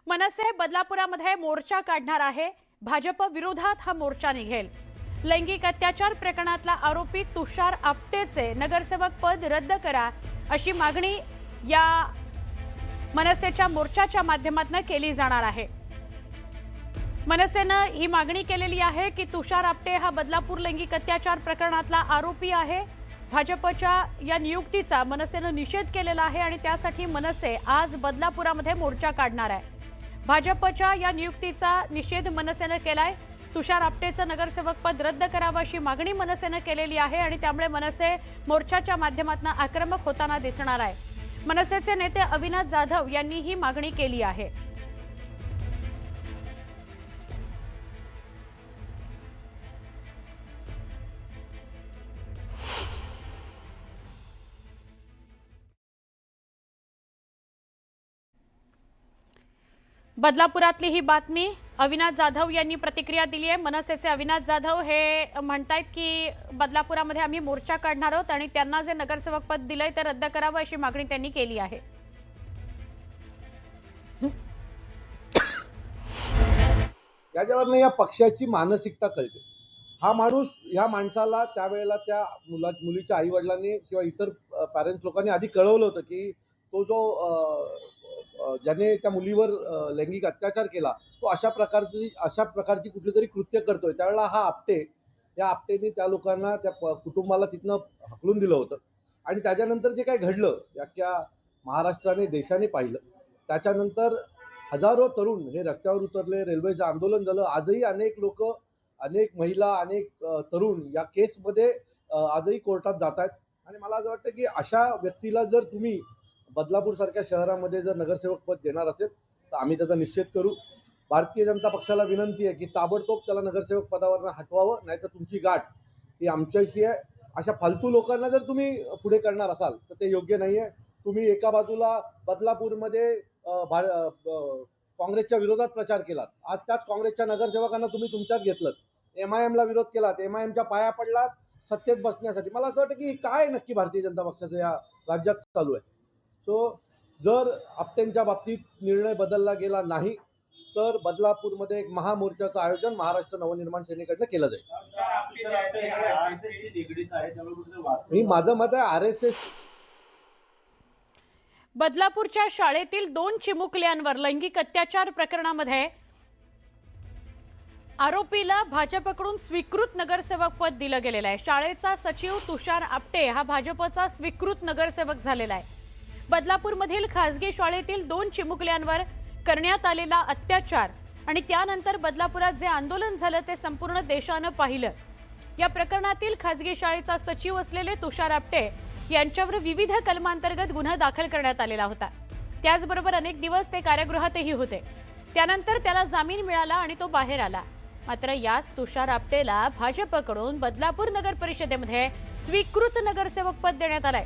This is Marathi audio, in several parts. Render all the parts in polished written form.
मनसे बदलापुरामध्ये मोर्चा काढणार आहे। भाजप विरोधात हा मोर्चा निघेल। लैंगिक अत्याचार प्रकरणातला आरोपी तुषार आपटेचे नगरसेवक पद रद्द करा अशी मागणी या मनसेच्या मोर्चाच्या माध्यमातून केली जाणार आहे। मनसेने ही मागणी केलेली आहे की तुषार आपटे हा बदलापूर लैंगिक अत्याचार प्रकरणातला आरोपी आहे। भाजपच्या या नियुक्तीचा मनसेने निषेध केलेला आहे आणि त्यासाठी मनसे आज बदलापुरामध्ये मोर्चा काढणार आहे। भाजपच्या या नियुक्तीचा निषेध मनसेने केलाय। तुषार आपटेचं नगरसेवक पद रद्द करावं अशी मागणी मनसेने केलेली आहे आणि त्यामुळे मनसे मोर्चाच्या माध्यमातून आक्रमक होताना दिसणार आहे। मनसेचे नेते अविनाश जाधव यांनी ही मागणी केली आहे। बदलापुरातली ही बातमी अविनाश जाधव यांनी प्रतिक्रिया दिली आहे। मनसेचे अविनाश जाधव हे म्हणतायत की बदलापुरामध्ये आम्ही मोर्चा काढणार आहोत आणि त्यांना जे नगरसेवक पद दिलंय ते रद्द करावं अशी मागणी त्यांनी केली आहे। याच्यावरनं या पक्षाची मानसिकता कळते। हा माणूस ह्या माणसाला त्यावेळेला त्या मुलीच्या आई वडिलांनी किंवा इतर पॅरेंट्स लोकांनी आधी कळवलं होतं की तो जो ज्याने त्या मुलीवर लैंगिक अत्याचार केला तो अशा प्रकारची कुठली तरी कृत्य करतोय। त्यावेळेला हा आपटे या आपटेने त्या लोकांना त्या कुटुंबाला तिथनं हकलून दिलं होतं आणि त्याच्यानंतर जे काही घडलं अख्ख्या महाराष्ट्राने देशाने पाहिलं। त्याच्यानंतर हजारो तरुण हे रस्त्यावर उतरले, रेल्वेचं आंदोलन झालं। आजही अनेक लोक, अनेक महिला, अनेक तरुण या केसमध्ये आजही कोर्टात जात आहेत आणि मला असं वाटतं की अशा व्यक्तीला जर तुम्ही बदलापूर सारख्या शहरामध्ये जर नगरसेवक पद देणार असेल तर आम्ही त्याचा निषेध करू। भारतीय जनता पक्षाला विनंती आहे की ताबडतोब त्याला नगरसेवक पदावरून हटवावं, नाहीतर तुमची गाठ ही आमच्याशी आहे। अशा फालतू लोकांना जर तुम्ही पुढे करणार असाल तर ते योग्य नाही आहे। तुम्ही एका बाजूला बदलापूरमध्ये काँग्रेसच्या विरोधात प्रचार केलात, आज त्याच काँग्रेसच्या नगरसेवकांना तुम्ही तुमच्यात घेतलं। एमआयएमला विरोध केलात, एमआयएमच्या पाया पडलात सत्तेत बसण्यासाठी। मला असं वाटतं की काय नक्की भारतीय जनता पक्षाचं या राज्यात चालू आहे। सो जर आपटेंच्या बाबतीत निर्णय बदलला गेला नाही तर बदलापूरमध्ये एक महामोर्चाचं आयोजन महाराष्ट्र नवनिर्माण सेनेकडनं केलं जाईल। माझं मत आहे आरएसएस बदलापूरच्या शाळेतील 2 चिमुकल्यांवर लैंगिक अत्याचार प्रकरणामध्ये आरोपीला भाजपकडून स्वीकृत नगरसेवक पद दिलं गेलेलं आहे। शाळेचा सचिव तुषार आपटे हा भाजपचा स्वीकृत नगरसेवक झालेला आहे। बदलापूरमधील खासगी शाळेतील 2 चिमुकल्यांवर करण्यात आलेला अत्याचार आणि त्यानंतर बदलापुरात जे आंदोलन झालं ते संपूर्ण देशानं पाहिलं। या प्रकरणातील खासगी शाळेचा सचिव असलेले तुषार आपटे यांच्यावर विविध कलमांतर्गत गुन्हा दाखल करण्यात आलेला होता। त्याचबरोबर अनेक दिवस ते कारागृहातही होते। त्यानंतर त्याला जामीन मिळाला आणि तो बाहेर आला। मात्र याच तुषार आपटेला भाजपकडून बदलापूर नगर परिषदेमध्ये स्वीकृत नगरसेवक पद देण्यात आलंय।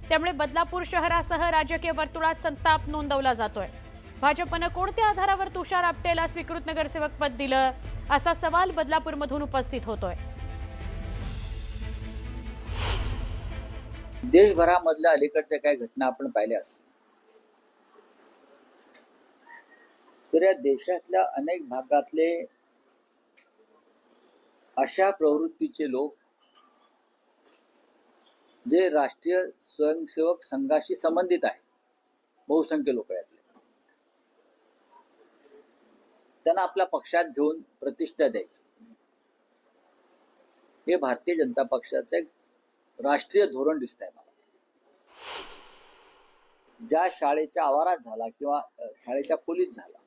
त्यामुळे बदलापूर शहरासह राजकीय वर्तुळात संताप नोंदवला जातोय। भाजपनं कोणत्या आधारावर तुषार आपटेला स्वीकृत नगरसेवक पद दिलं असा सवाल बदलापूरमधून उपस्थित होतोय। देशभरामधल्या अलीकडच्या काही घटना आपण पाहिल्या असतील तर या देशातल्या अनेक भागातले अशा प्रवृत्तीचे लोक जे राष्ट्रीय स्वयंसेवक संघाशी संबंधित आहेत, बहुसंख्य लोक यातले, त्यांना आपल्या पक्षात घेऊन प्रतिष्ठा द्यायची हे भारतीय जनता पक्षाचं एक राष्ट्रीय धोरण दिसत आहे मला। ज्या शाळेच्या आवारात झाला किंवा शाळेच्या खोलीत झाला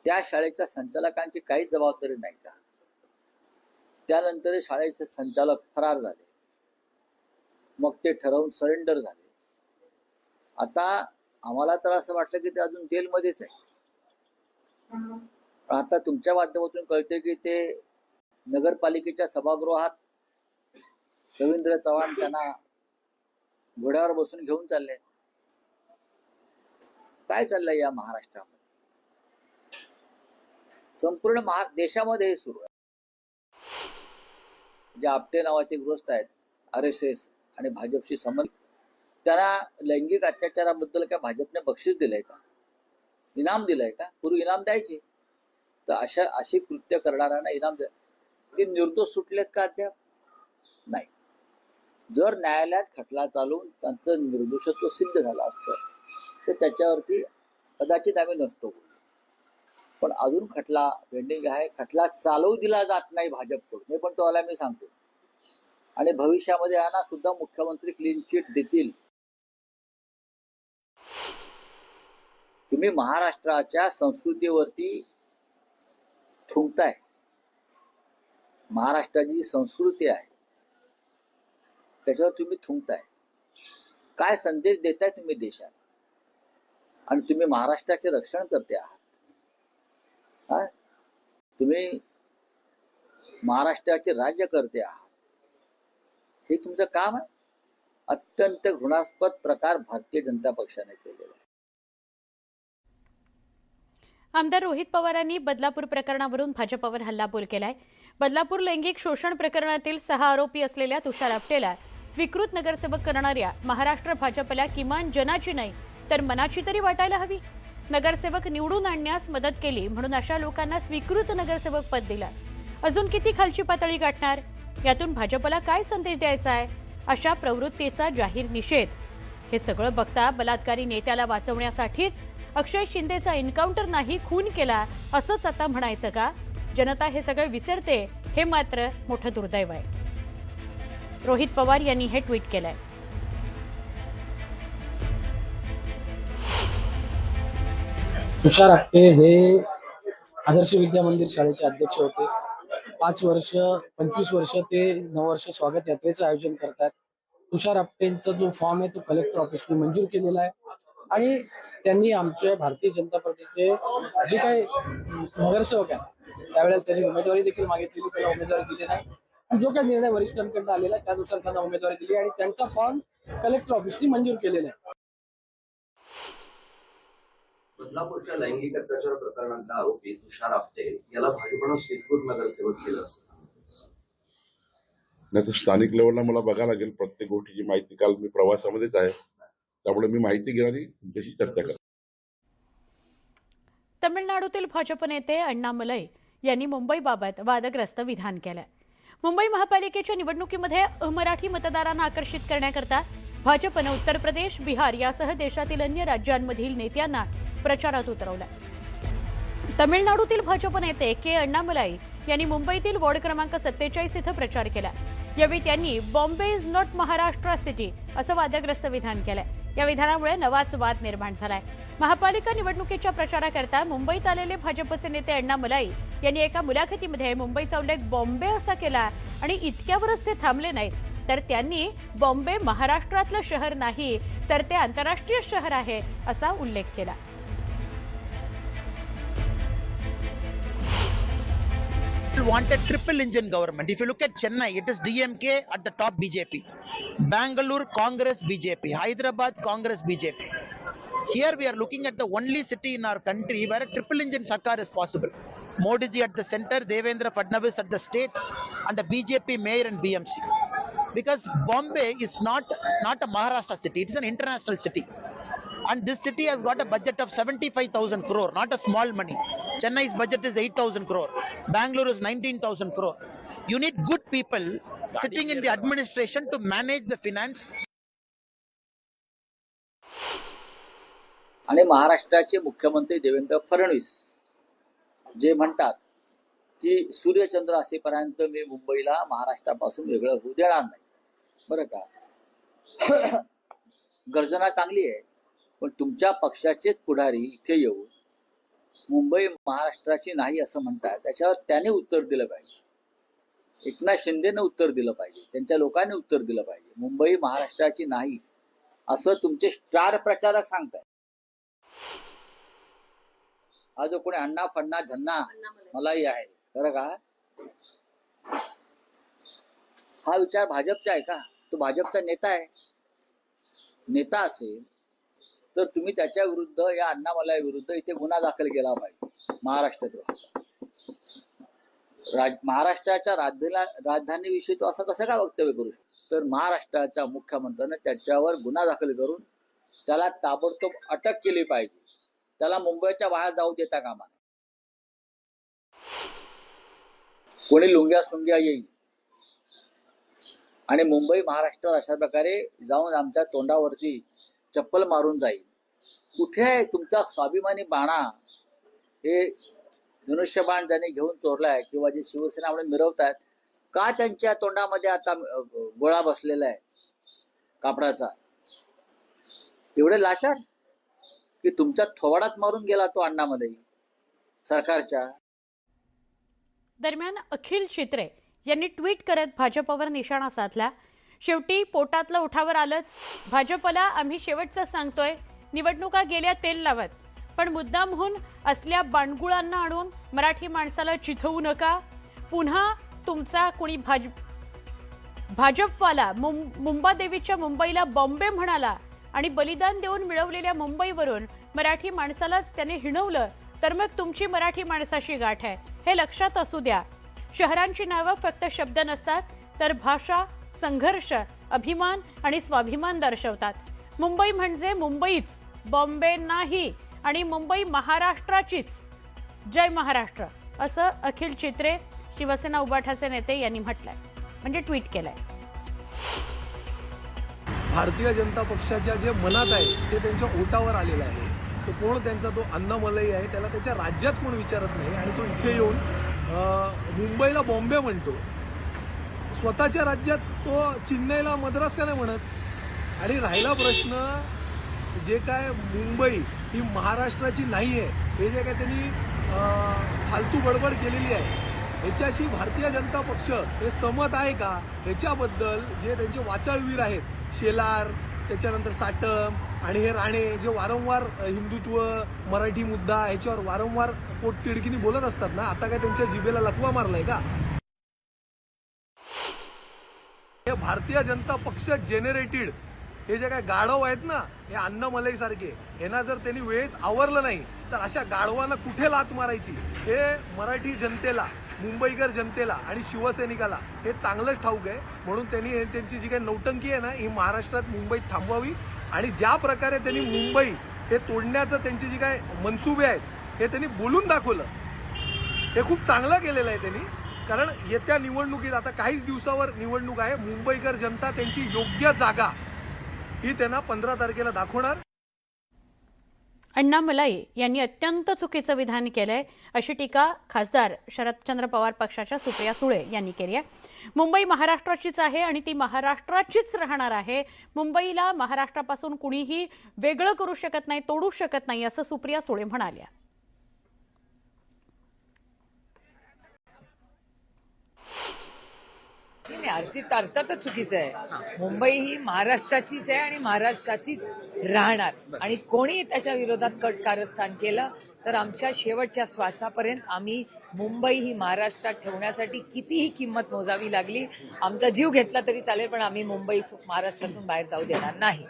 त्या शाळेच्या संचालकांची काहीच जबाबदारी नाही का? त्यानंतर शाळेचे संचालक फरार झाले, मग ते ठरवून सरेंडर झाले। आता आम्हाला तर असं वाटलं की ते अजून जेलमध्येच आहे, पण आता तुमच्या माध्यमातून कळते की ते नगरपालिकेच्या सभागृहात रवींद्र चव्हाण त्यांना घोड्यावर बसून घेऊन चालले। काय चाललंय या महाराष्ट्रामध्ये? संपूर्ण देशामध्ये हे सुरू आहे। जे आपटे नावाचे गृहस्थ आहेत आरएसएस आणि भाजपशी संबंधित, त्यांना लैंगिक अत्याचाराबद्दल काय भाजपने बक्षीस दिलंय का? इनाम दिलंय का? पूर्वी इनाम द्यायचे. तर अशी कृत्य करणाऱ्यांना इनाम ते निर्दोष सुटलेत का अद्याप? नाही. जर न्यायालयात खटला चालून त्यांचं निर्दोषत्व सिद्ध झालं असतं तर त्याच्यावरती कदाचित आम्ही नसतो बोललो. पण अजून खटला पेंडिंग आहे. खटला चालवू दिला जात नाही भाजपकडून, हे पण तुम्हाला मी सांगतो. आणि भविष्यामध्ये यांना सुद्धा मुख्यमंत्री क्लीन चिट देतील. तुम्ही महाराष्ट्राच्या संस्कृतीवरती थुंकताय. महाराष्ट्राची संस्कृती आहे त्याच्यावर तुम्ही थुंकताय. काय संदेश देताय तुम्ही देशाला? आणि तुम्ही महाराष्ट्राचे रक्षण करते आहात. तुम्ही महाराष्ट्राचे राज्य करते आहात. हे तुमचं काम आहे. अत्यंत घृणास्पद प्रकार भारतीय जनता पक्षाने केलेला आहे. आमदार रोहित पवारांनी बदलापूर प्रकरणावरून भाजपवर हल्लाबोल केलाय. बदलापूर लैंगिक शोषण प्रकरणातील 6 आरोपी असलेल्या तुषार आपटेला स्वीकृत नगरसेवक करणाऱ्या महाराष्ट्र भाजपला किमान जनाची नाही तर मनाची तरी वाटायला हवी. नगरसेवक निवडून आणण्यास मदत केली म्हणून अशा लोकांना स्वीकृत नगरसेवक पद दिलं. अजून किती खालची पातळी गाठणार? यातून भाजपला काय संदेश द्यायचा आहे? अशा प्रवृत्तीचा जाहीर निषेध. हे सगळं बघता बलात्कारी नेत्याला वाचवण्यासाठीच अक्षय शिंदेचा एन्काउंटर नाही खून केला असंच आता म्हणायचं का? जनता हे सगळं विसरते, हे मात्र मोठं दुर्दैव आहे. रोहित पवार यांनी हे ट्विट केलंय. तुषार आपटे हे आदर्श विद्या मंदिर शाळेचे अध्यक्ष होते. 25 वर्ष ते 9 वर्ष स्वागत यात्रेचं आयोजन करतात. तुषार आपटेंचा जो फॉर्म आहे तो कलेक्टर ऑफिसने मंजूर केलेला आहे आणि त्यांनी आमच्या भारतीय जनता पार्टीचे जे काही नगरसेवक आहेत त्यावेळेला त्यांनी उमेदवारी देखील मागितलेली, त्यांना उमेदवारी दिली नाही. आणि जो काही निर्णय वरिष्ठांकडून आलेला आहे त्यानुसार त्यांना उमेदवारी दिली आणि त्यांचा फॉर्म कलेक्टर ऑफिसने मंजूर केलेला आहे. बदलापूरच्या लैंगिक अत्याचार प्रकरणातला आरोपी तुषार आपटे याला भाजपनं स्वीकृत नगरसेवक केलं असं नाही तर स्थानिक लेवलला मला बघायला लागेल. प्रत्येक गोष्टीची माहिती, काल मी प्रवासामध्येच आहे त्यामुळे मी माहिती घेणारी तुमच्याशी चर्चा करेन. तमिळनाडूतील भाजप नेते अण्णामलई यांनी मुंबईबाबत वादग्रस्त विधान केलं. मुंबई महापालिकेच्या निवडणुकीमध्ये अमराठी मतदारांना आकर्षित करण्याकरता भाजपनं उत्तर प्रदेश, बिहार यासह देशातील अन्य राज्यांमधील नेत्यांना प्रचारात उतरवलं. तमिळनाडूतील भाजप नेते के अण्णामलाई यांनी मुंबईतील वॉर्ड क्रमांक 47 इथं प्रचार केला. यावेळी त्यांनी Bombay is not Maharashtra city असं वादग्रस्त विधान केलंय. या विधानामुळे नवाच वाद निर्माण झालाय. महापालिका निवडणुकीच्या प्रचाराकरता मुंबईत आलेले भाजपचे नेते अण्णामलाई यांनी एका मुलाखतीमध्ये मुंबईचा उल्लेख बॉम्बे असा केला आणि इतक्यावरच ते थांबले नाहीत, तर त्यांनी बॉम्बे महाराष्ट्रातलं शहर नाही तर ते आंतरराष्ट्रीय शहर आहे असा उल्लेख केला. Want a triple engine government. If you look at Chennai, it is DMK at the top, BJP. Bangalore, Congress, BJP. Hyderabad, Congress, BJP. Here we are looking at the only city in our country where a triple engine Sarkar is possible. Modi ji at the center, Devendra Fadnavis at the state, and the BJP mayor and BMC. Because Bombay is not a Maharashtra city, it is an international city. And this city has got a budget of 75,000 crore, not a small money. Chennai's budget is 8,000 crore. Bangalore is 19,000 crore. You need good people sitting in the administration to manage the finance. आणि महाराष्ट्राचे मुख्यमंत्री देवेंद्र फडणवीस जे म्हणतात की सूर्यचंद्र असेपर्यंत मी मुंबईला महाराष्ट्रापासून वेगळं होऊ देणार नाही. बरं का? गर्जना चांगली आहे, पण तुमच्या पक्षाचेच पुढारी इथे येऊन मुंबई महाराष्ट्राची नाही असं म्हणतात, त्याच्यावर त्याने उत्तर दिलं पाहिजे. एकनाथ शिंदेनं उत्तर दिलं पाहिजे, त्यांच्या लोकांनी उत्तर दिलं पाहिजे. मुंबई महाराष्ट्राची नाही असं तुमचे स्टार प्रचारक सांगताय. हा जो कोणी अण्णा फडणा झन्ना मलाही आहे बरं का, हा विचार भाजपचा आहे का? तो भाजपचा नेता आहे. नेता असेल तर तुम्ही त्याच्या विरुद्ध, या अण्णामलाई विरुद्ध इथे गुन्हा दाखल केला पाहिजे. महाराष्ट्रद्रोहाचा. महाराष्ट्राच्या राजधानीविषयी तो असं कसं काय वक्तव्य करू शकतो? तर महाराष्ट्राच्या मुख्यमंत्र्याने त्याच्यावर गुन्हा दाखल करून त्याला ताबडतोब अटक केली पाहिजे. त्याला मुंबईच्या बाहेर जाऊ देता कामा नये. कोणी लुंग्या सुंग्या येईल आणि मुंबई महाराष्ट्र अशा प्रकारे जाऊन आमच्या तोंडावरती चप्पल मारून जाईल. कुठे आहे तुमचा स्वाभिमानी बाणा? हे धनुष्यबाण ज्यांनी घेऊन चोरलाय किंवा जे शिवसेना म्हणून मिरवतायत, का त्यांच्या तोंडामध्ये आता गोळा बसलेला आहे कापडाचा? एवढे लाशात की तुमच्या थोबाडात मारून गेला तो अण्णामध्ये सरकारच्या. दरम्यान अखिल चित्रे यांनी ट्विट करत भाजपवर निशाणा साधला. शेवटी पोटातलं उठावर आलंच. भाजपला आम्ही शेवटचं सांगतोय, निवडणुका गेल्या तेल लावत, पण मुद्दामहून असल्या बाणगुळांना आणून मराठी माणसाला चिथवू नका. पुन्हा तुमचा कुणी भाजपवाला मुंबादेवीच्या मुंबईला बॉम्बे म्हणाला आणि बलिदान देऊन मिळवलेल्या मुंबईवरून मराठी माणसालाच त्याने हिणवलं, तर मग तुमची मराठी माणसाशी गाठ आहे हे लक्षात असू द्या. शहरांची नावं फक्त शब्द नसतात, तर भाषा, संघर्ष, अभिमान आणि स्वाभिमान दर्शवतात. मुंबई म्हणजे मुंबईच, बॉम्बे नाही, आणि मुंबई महाराष्ट्राचीच. जय महाराष्ट्र, असं अखिल चित्रे शिवसेना उबाठाचे नेते यांनी म्हटलंय, म्हणजे ट्विट केलंय. भारतीय जनता पक्षाच्या जे मनात आहे ते त्यांच्या ओटावर आलेलं आहे. तो कोण त्यांचा तो अण्णामलई आहे, त्याला त्याच्या राज्यात कोण विचारत नाही आणि तो इथे येऊन मुंबईला बॉम्बे म्हणतो. स्वतःच्या राज्यात तो चेन्नईला मद्रास का नाही म्हणत? आणि राहिला प्रश्न, जे काय मुंबई ही महाराष्ट्राची नाही आहे, हे जे काय त्यांनी फालतू बडबड केलेली आहे, ह्याच्याशी भारतीय जनता पक्ष हे सहमत आहे का? ह्याच्याबद्दल जे त्यांचे वाचाळवीर आहेत, शेलार, त्याच्यानंतर साटम आणि हे राणे, जे वारंवार हिंदुत्व, मराठी मुद्दा ह्याच्यावर वारंवार पोटतिडकीने बोलत असतात ना, आता काय त्यांच्या जिभेला लकवा मारलाय का? हे भारतीय जनता पक्ष जेनरेटेड हे जे काय गाढव आहेत ना, हे अण्णामलई सारखे, यांना जर त्यांनी वेळेस आवरलं नाही तर अशा गाढवांना कुठे लात मारायची हे मराठी जनतेला, मुंबईकर जनतेला आणि शिवसैनिकाला हे चांगलंच ठाऊक आहे. म्हणून त्यांनी त्यांची जी काही नौटंकी आहे ना, ही महाराष्ट्रात मुंबईत थांबवावी. आणि ज्या प्रकारे त्यांनी मुंबई हे तोडण्याचं त्यांची जी काय मनसुबे आहेत हे त्यांनी बोलून दाखवलं, हे खूप चांगलं केलेलं आहे त्यांनी. कारण येत्या निवडणुकीत, आता काहीच दिवसावर निवडणूक आहे, मुंबईकर जनता त्यांची योग्य जागा ही त्यांना 15 तारखेला दाखवणार. अण्णामलई यांनी अत्यंत चुकीचं विधान केलंय, अशी टीका खासदार शरदचंद्र पवार पक्षाच्या सुप्रिया सुळे यांनी केली आहे. मुंबई महाराष्ट्राचीच आहे आणि ती महाराष्ट्राचीच राहणार आहे. मुंबईला महाराष्ट्रापासून कुणीही वेगळं करू शकत नाही, तोडू शकत नाही, असं सुप्रिया सुळे म्हणाल्या. अर्थातच चुकीचं आहे. मुंबई ही महाराष्ट्राचीच आहे आणि महाराष्ट्राचीच राहणार. आणि कोणी त्याच्या विरोधात कट कारस्थान केलं तर आमच्या शेवटच्या श्वासापर्यंत आम्ही मुंबई ही महाराष्ट्रात ठेवण्यासाठी कितीही किंमत मोजावी लागली, आमचा जीव घेतला तरी चालेल, पण आम्ही मुंबई महाराष्ट्रातून बाहेर जाऊ देणार नाही.